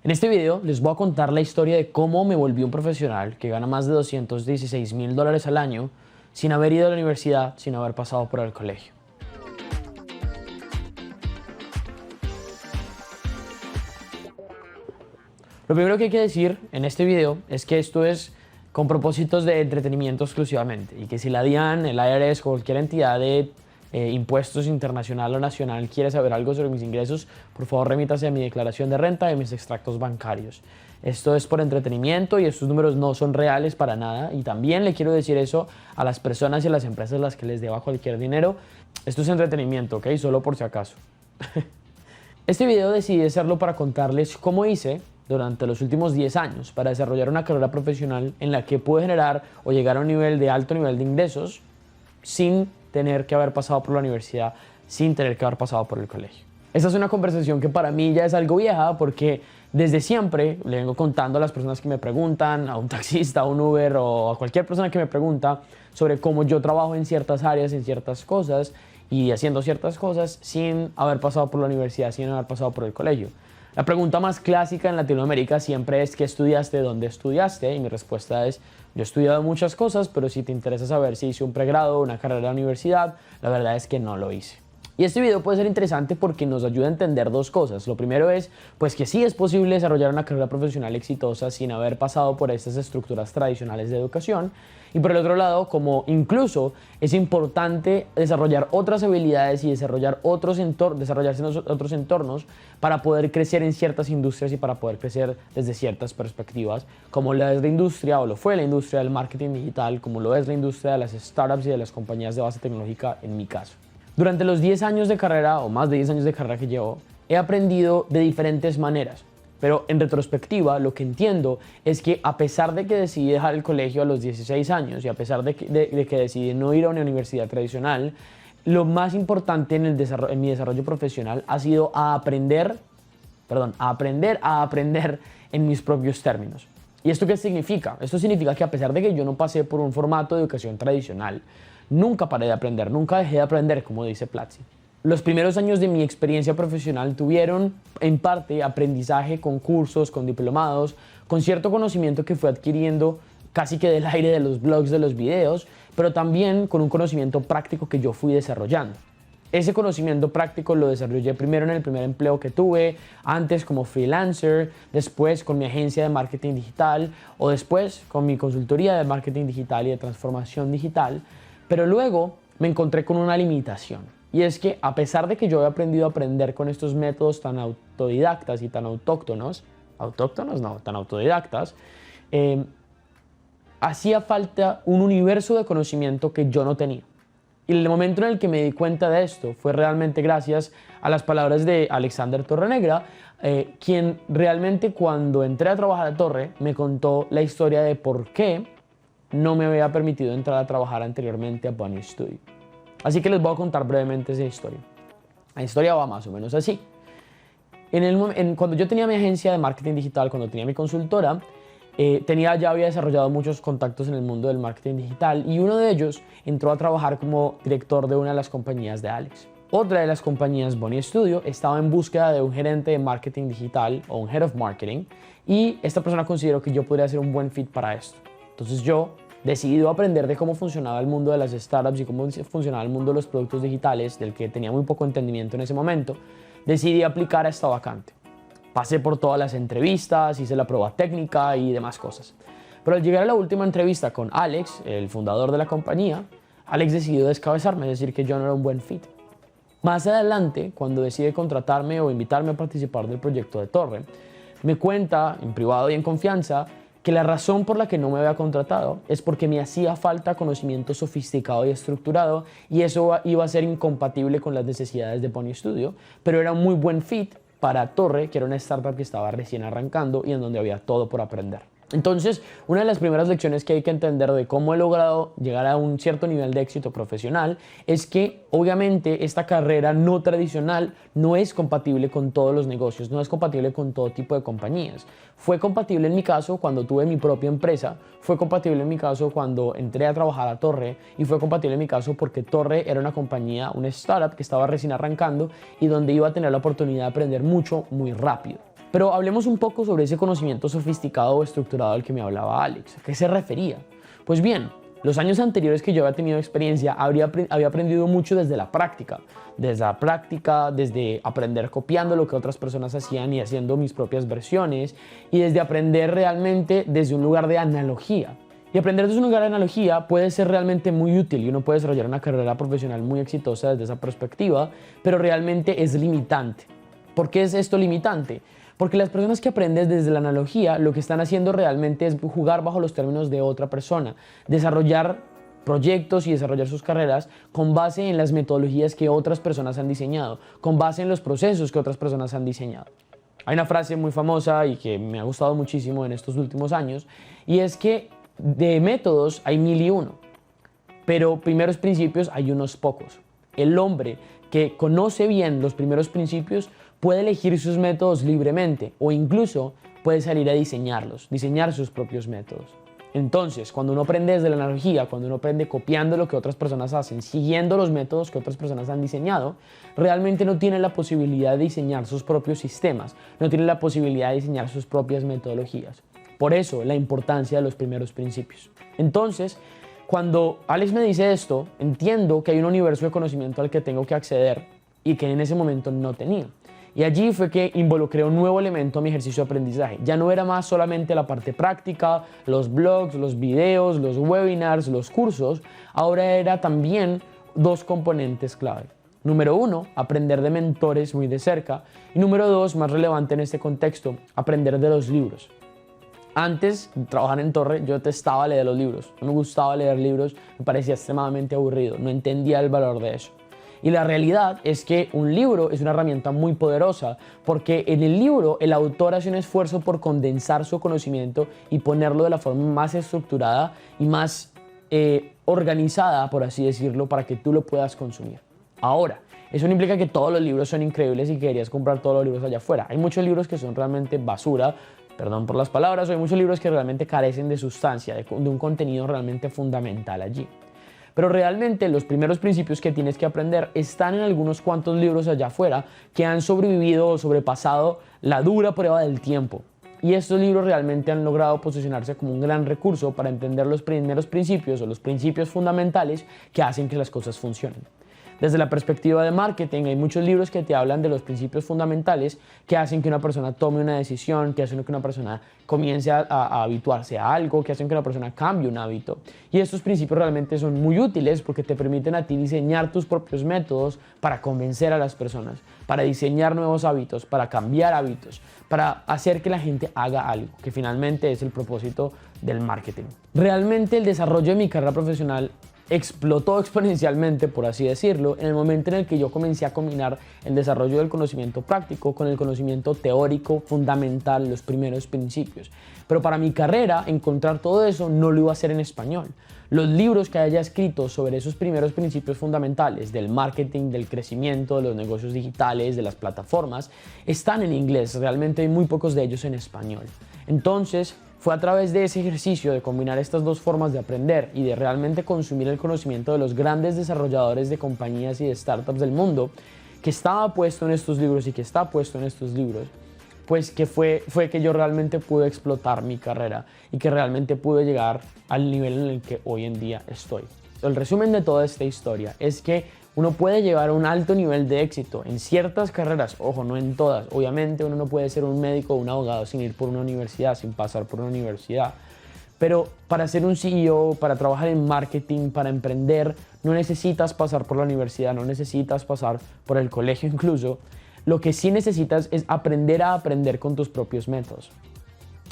En este video les voy a contar la historia de cómo me volví un profesional que gana más de $216,000 al año sin haber ido a la universidad, sin haber pasado por el colegio. Lo primero que hay que decir en este video es que esto es con propósitos de entretenimiento exclusivamente y que si la DIAN, el IRS o cualquier entidad de impuestos internacional o nacional quiere saber algo sobre mis ingresos, por favor remítase a mi declaración de renta y a mis extractos bancarios. Esto es por entretenimiento y estos números no son reales para nada, y también le quiero decir eso a las personas y a las empresas a las que les deba cualquier dinero. Esto es entretenimiento, ¿ok? Solo por si acaso. Este video decidí hacerlo para contarles cómo hice durante los últimos 10 años para desarrollar una carrera profesional en la que pude generar o llegar a un nivel de alto nivel de ingresos sin tener que haber pasado por la universidad, sin tener que haber pasado por el colegio. Esta es una conversación que para mí ya es algo vieja porque desde siempre le vengo contando a las personas que me preguntan, a un taxista, a un Uber o a cualquier persona que me pregunta sobre cómo yo trabajo en ciertas áreas, en ciertas cosas y haciendo ciertas cosas sin haber pasado por la universidad, sin haber pasado por el colegio. La pregunta más clásica en Latinoamérica siempre es ¿qué estudiaste? ¿Dónde estudiaste? Y mi respuesta es yo he estudiado muchas cosas, pero si te interesa saber si hice un pregrado o una carrera en la universidad, la verdad es que no lo hice. Y este video puede ser interesante porque nos ayuda a entender dos cosas. Lo primero es pues que sí es posible desarrollar una carrera profesional exitosa sin haber pasado por estas estructuras tradicionales de educación. Y por el otro lado, como incluso es importante desarrollar otras habilidades y desarrollarse en otros entornos para poder crecer en ciertas industrias y para poder crecer desde ciertas perspectivas, como lo es la industria o lo fue la industria del marketing digital, como lo es la industria de las startups y de las compañías de base tecnológica en mi caso. Durante los 10 años de carrera o más de 10 años de carrera que llevo, he aprendido de diferentes maneras. Pero en retrospectiva, lo que entiendo es que a pesar de que decidí dejar el colegio a los 16 años y a pesar de que decidí no ir a una universidad tradicional, lo más importante en mi desarrollo profesional ha sido aprender a aprender en mis propios términos. ¿Y esto qué significa? Esto significa que a pesar de que yo no pasé por un formato de educación tradicional, nunca paré de aprender, nunca dejé de aprender, como dice Platzi. Los primeros años de mi experiencia profesional tuvieron en parte aprendizaje con cursos, con diplomados, con cierto conocimiento que fui adquiriendo casi que del aire de los blogs, de los videos, pero también con un conocimiento práctico que yo fui desarrollando. Ese conocimiento práctico lo desarrollé primero en el primer empleo que tuve, antes como freelancer, después con mi agencia de marketing digital o después con mi consultoría de marketing digital y de transformación digital, pero luego me encontré con una limitación. Y es que a pesar de que yo había aprendido a aprender con estos métodos tan autodidactas y tan tan autodidactas, hacía falta un universo de conocimiento que yo no tenía. Y el momento en el que me di cuenta de esto fue realmente gracias a las palabras de Alexander Torrenegra, quien realmente cuando entré a trabajar a Torre me contó la historia de por qué no me había permitido entrar a trabajar anteriormente a Bunny Studio. Así que les voy a contar brevemente esa historia. La historia va más o menos así. Cuando yo tenía mi agencia de marketing digital, cuando tenía mi consultora, ya había desarrollado muchos contactos en el mundo del marketing digital y uno de ellos entró a trabajar como director de una de las compañías de Alex. Otra de las compañías, Bunny Studio, estaba en búsqueda de un gerente de marketing digital o un head of marketing y esta persona consideró que yo podría ser un buen fit para esto. Entonces yo decidí aprender de cómo funcionaba el mundo de las startups y cómo funcionaba el mundo de los productos digitales, del que tenía muy poco entendimiento en ese momento. Decidí aplicar a esta vacante. Pasé por todas las entrevistas, hice la prueba técnica y demás cosas. Pero al llegar a la última entrevista con Alex, el fundador de la compañía, Alex decidió descabezarme, es decir, que yo no era un buen fit. Más adelante, cuando decide contratarme o invitarme a participar del proyecto de Torre, me cuenta en privado y en confianza que la razón por la que no me había contratado es porque me hacía falta conocimiento sofisticado y estructurado y eso iba a ser incompatible con las necesidades de Bunny Studio, pero era un muy buen fit para Torre, que era una startup que estaba recién arrancando y en donde había todo por aprender. Entonces, una de las primeras lecciones que hay que entender de cómo he logrado llegar a un cierto nivel de éxito profesional es que obviamente esta carrera no tradicional no es compatible con todos los negocios, no es compatible con todo tipo de compañías. Fue compatible en mi caso cuando tuve mi propia empresa, fue compatible en mi caso cuando entré a trabajar a Torre y fue compatible en mi caso porque Torre era una compañía, una startup que estaba recién arrancando y donde iba a tener la oportunidad de aprender mucho muy rápido. Pero hablemos un poco sobre ese conocimiento sofisticado o estructurado al que me hablaba Alex. ¿A qué se refería? Pues bien, los años anteriores que yo había tenido experiencia, había aprendido mucho desde la práctica. Desde aprender copiando lo que otras personas hacían y haciendo mis propias versiones, y desde aprender realmente desde un lugar de analogía. Y aprender desde un lugar de analogía puede ser realmente muy útil y uno puede desarrollar una carrera profesional muy exitosa desde esa perspectiva, pero realmente es limitante. ¿Por qué es esto limitante? Porque las personas que aprenden desde la analogía lo que están haciendo realmente es jugar bajo los términos de otra persona, desarrollar proyectos y desarrollar sus carreras con base en las metodologías que otras personas han diseñado, con base en los procesos que otras personas han diseñado. Hay una frase muy famosa y que me ha gustado muchísimo en estos últimos años, y es que de métodos hay 1001, pero primeros principios hay unos pocos. El hombre que conoce bien los primeros principios puede elegir sus métodos libremente o incluso puede salir a diseñarlos, diseñar sus propios métodos. Entonces, cuando uno aprende desde la analogía, cuando uno aprende copiando lo que otras personas hacen, siguiendo los métodos que otras personas han diseñado, realmente no tiene la posibilidad de diseñar sus propios sistemas, no tiene la posibilidad de diseñar sus propias metodologías. Por eso, la importancia de los primeros principios. Entonces, cuando Alex me dice esto, entiendo que hay un universo de conocimiento al que tengo que acceder y que en ese momento no tenía. Y allí fue que involucré un nuevo elemento a mi ejercicio de aprendizaje. Ya no era más solamente la parte práctica, los blogs, los videos, los webinars, los cursos. Ahora era también dos componentes clave. Número 1, aprender de mentores muy de cerca. Y número 2, más relevante en este contexto, aprender de los libros. Antes de trabajar en Torre, yo detestaba leer los libros. No me gustaba leer libros, me parecía extremadamente aburrido. No entendía el valor de eso. Y la realidad es que un libro es una herramienta muy poderosa porque en el libro el autor hace un esfuerzo por condensar su conocimiento y ponerlo de la forma más estructurada y más organizada, por así decirlo, para que tú lo puedas consumir. Ahora, eso no implica que todos los libros son increíbles y que deberías comprar todos los libros allá afuera. Hay muchos libros que son realmente basura, perdón por las palabras, o hay muchos libros que realmente carecen de sustancia, de un contenido realmente fundamental allí. Pero realmente los primeros principios que tienes que aprender están en algunos cuantos libros allá afuera que han sobrevivido o sobrepasado la dura prueba del tiempo. Y estos libros realmente han logrado posicionarse como un gran recurso para entender los primeros principios o los principios fundamentales que hacen que las cosas funcionen. Desde la perspectiva de marketing, hay muchos libros que te hablan de los principios fundamentales que hacen que una persona tome una decisión, que hacen que una persona comience a habituarse a algo, que hacen que una persona cambie un hábito. Y estos principios realmente son muy útiles porque te permiten a ti diseñar tus propios métodos para convencer a las personas, para diseñar nuevos hábitos, para cambiar hábitos, para hacer que la gente haga algo, que finalmente es el propósito del marketing. Realmente el desarrollo de mi carrera profesional explotó exponencialmente, por así decirlo, en el momento en el que yo comencé a combinar el desarrollo del conocimiento práctico con el conocimiento teórico fundamental, los primeros principios. Pero para mi carrera, encontrar todo eso no lo iba a hacer en español. Los libros que haya escrito sobre esos primeros principios fundamentales del marketing, del crecimiento, de los negocios digitales, de las plataformas, están en inglés. Realmente hay muy pocos de ellos en español. Entonces, fue a través de ese ejercicio de combinar estas dos formas de aprender y de realmente consumir el conocimiento de los grandes desarrolladores de compañías y de startups del mundo que estaba puesto en estos libros y que está puesto en estos libros, pues que fue que yo realmente pude explotar mi carrera y que realmente pude llegar al nivel en el que hoy en día estoy. El resumen de toda esta historia es que uno puede llegar a un alto nivel de éxito en ciertas carreras, ojo, no en todas. Obviamente uno no puede ser un médico o un abogado sin ir por una universidad, sin pasar por una universidad. Pero para ser un CEO, para trabajar en marketing, para emprender, no necesitas pasar por la universidad, no necesitas pasar por el colegio incluso. Lo que sí necesitas es aprender a aprender con tus propios métodos.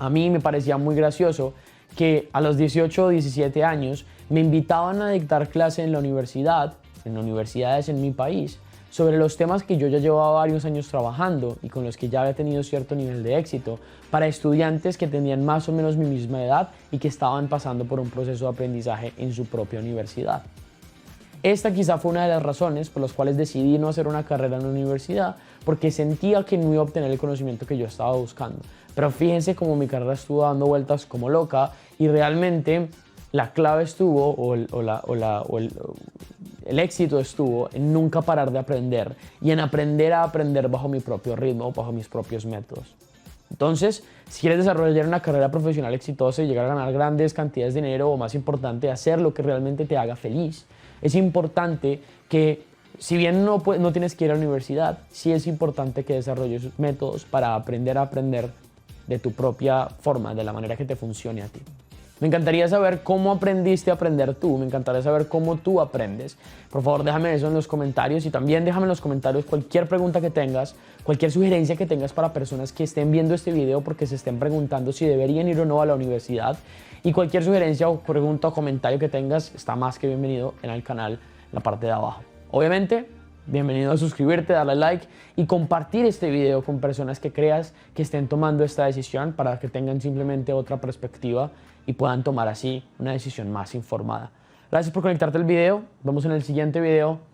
A mí me parecía muy gracioso que a los 18 o 17 años me invitaban a dictar clase en universidades en mi país, sobre los temas que yo ya llevaba varios años trabajando y con los que ya había tenido cierto nivel de éxito, para estudiantes que tenían más o menos mi misma edad y que estaban pasando por un proceso de aprendizaje en su propia universidad. Esta quizá fue una de las razones por las cuales decidí no hacer una carrera en la universidad, porque sentía que no iba a obtener el conocimiento que yo estaba buscando. Pero fíjense cómo mi carrera estuvo dando vueltas como loca y realmente la clave estuvo, el éxito estuvo en nunca parar de aprender y en aprender a aprender bajo mi propio ritmo, bajo mis propios métodos. Entonces, si quieres desarrollar una carrera profesional exitosa y llegar a ganar grandes cantidades de dinero, o más importante, hacer lo que realmente te haga feliz, es importante que, si bien no tienes que ir a la universidad, sí es importante que desarrolles métodos para aprender a aprender de tu propia forma, de la manera que te funcione a ti. Me encantaría saber cómo aprendiste a aprender tú, me encantaría saber cómo tú aprendes. Por favor, déjame eso en los comentarios y también déjame en los comentarios cualquier pregunta que tengas, cualquier sugerencia que tengas para personas que estén viendo este video porque se estén preguntando si deberían ir o no a la universidad. Y cualquier sugerencia o pregunta o comentario que tengas está más que bienvenido en el canal, en la parte de abajo. Obviamente, bienvenido a suscribirte, darle like y compartir este video con personas que creas que estén tomando esta decisión para que tengan simplemente otra perspectiva y puedan tomar así una decisión más informada. Gracias por conectarte al video. Nos vemos en el siguiente video.